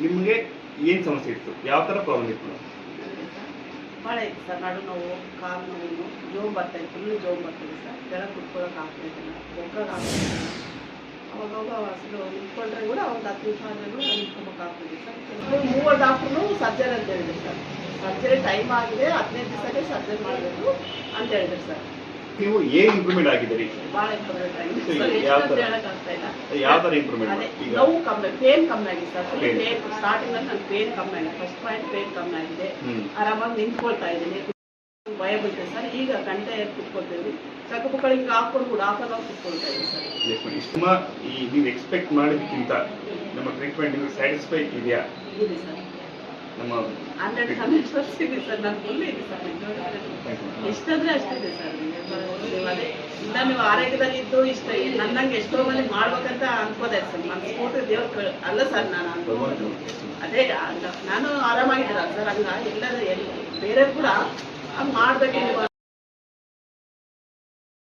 ನಿಮಗೆ ಏನು ಸಮಸ್ಯೆ ಇತ್ತು? ಯಾವ ಥರ ಪ್ರಾಬ್ಲಮ್ ಇತ್ತು? ಭಾಳ ಇತ್ತು ಸರ್. ನಡು ನೋವು, ಕಾಲು ನೋವು, ಜೋಮ್ ಬರ್ತಾಯಿತ್ತು, ಫುಲ್ಲು ಜೋಮ್ ಬರ್ತಿದೆ ಸರ್. ಕೆಳಗೆ ಕುತ್ಕೊಳ್ಳೋಕೆ ಆಗ್ತಾಯಿದ್ದಿಲ್ಲ, ಒಗ್ಗಕ್ಕೆ ಆಗ್ತಾಯಿದ್ದಿಲ್ಲ. ಅವಾಗ ಅಸಲು ನಿಂತ್ಕೊಂಡ್ರೆ ಕೂಡ ಒಂದು 10 ನಿಮಿಷ ಆದರೆ ಕೂಡ ನಿಂತ್ಕೊಬೇಕು ಆಗ್ತಿದೆ ಸರ್. 3 ಡಾಕ್ಟ್ರು ಸರ್ಜರಿ ಅಂತ ಹೇಳಿದ್ರು ಸರ್. ಸರ್ಜರಿ ಟೈಮ್ ಆಗಿದೆ, 15 ದಿವಸಕ್ಕೆ ಸರ್ಜರಿ ಮಾಡಬೇಕು ಅಂತ ಹೇಳಿದ್ರು ಸರ್. ನೀವು ಏನು ಇಂಪ್ರೂವ್ಮೆಂಟ್ ಆಗಿದ್ದೀರಿ? ಭಾಳ ಇಂಪ್ರೂವ್ಮೆಂಟ್ ಆಗಿದೆ ಸರ್. ಹೇಳಕ್ ಆಗ್ತಾ ಇಲ್ಲ. ಯಾವ ಥರ ಇಂಪ್ರೂವ್ಮೆಂಟ್? ಅದೇ ನೋವು ಕಮ್ಮಿ, ಪೇನ್ ಕಮ್ಮಿ ಆಗಿದೆ ಸರ್. ಫುಲ್ ಪೇನ್ ಸ್ಟಾರ್ಟಿಂಗಲ್ಲಿ ನನ್ನ ಪೇನ್ ಕಮ್ಮಿ ಆಗಿದೆ. ಫಸ್ಟ್ ಪಾಯಿಂಟ್ ಪೇನ್ ಕಮ್ಮಿ ಆಗಿದೆ. ಆರಾಮಾಗಿ ನಿಂತ್ಕೊಳ್ತಾ ಇದ್ದೀನಿ. ಭಯ ಬೀಳ್ತದೆ ಸರ್. ಈಗ ಗಂಟೆ ಕುತ್ಕೊಳ್ತೀವಿ. ಚಕ್ಕಪುಕ್ಕಳು ಹಿಂಗೆ ಹಾಕೊಂಡು ಕೂಡ ಹಾಫ್ ಅನ್ ಅವರ್ ಕುತ್ಕೊಳ್ತಾ ಇದ್ದೀವಿ ಸರ್. ನೀವು ಎಕ್ಸ್ಪೆಕ್ಟ್ ಮಾಡಿದ್ದಕ್ಕಿಂತ ನಮ್ಮ ಟ್ರೀಟ್ಮೆಂಟ್ ನಿಮಗೆ ಸ್ಯಾಟಿಸ್ಫೈ ಇದೆಯಾ? ಇದೆ ಸರ್. ನಮ್ಮ 100% ಇದೆ ಸರ್. ನಾನು ಫುಲ್ ಇದೆ ಸರ್. ಎಷ್ಟಾದ್ರೆ ಅಷ್ಟಿದೆ ಸರ್. ಅದೇ ಇಲ್ಲ, ನೀವು ಆರೋಗ್ಯದಲ್ಲಿ ಇದ್ದು ಇಷ್ಟ ನನ್ನಂಗೆ ಎಷ್ಟೋ ಮಂದಿ ಮಾಡ್ಬೇಕಂತ ಅನ್ಕೋದೆ ಸರ್. ನನ್ನ ಸ್ಫೂರ್ತಿ ದೇವ್ರ ಅಲ್ಲ ಸರ್. ನಾನು ಅನ್ಕೋಬೋದು ಅದೇ ಅಲ್ಲ, ನಾನು ಆರಾಮಾಗಿದ್ದೀರ ಸರ್. ಹಂಗ ಎಲ್ಲರೂ ಬೇರೆ ಕೂಡ ಹಂಗೆ ಮಾಡ್ಬೇಕು.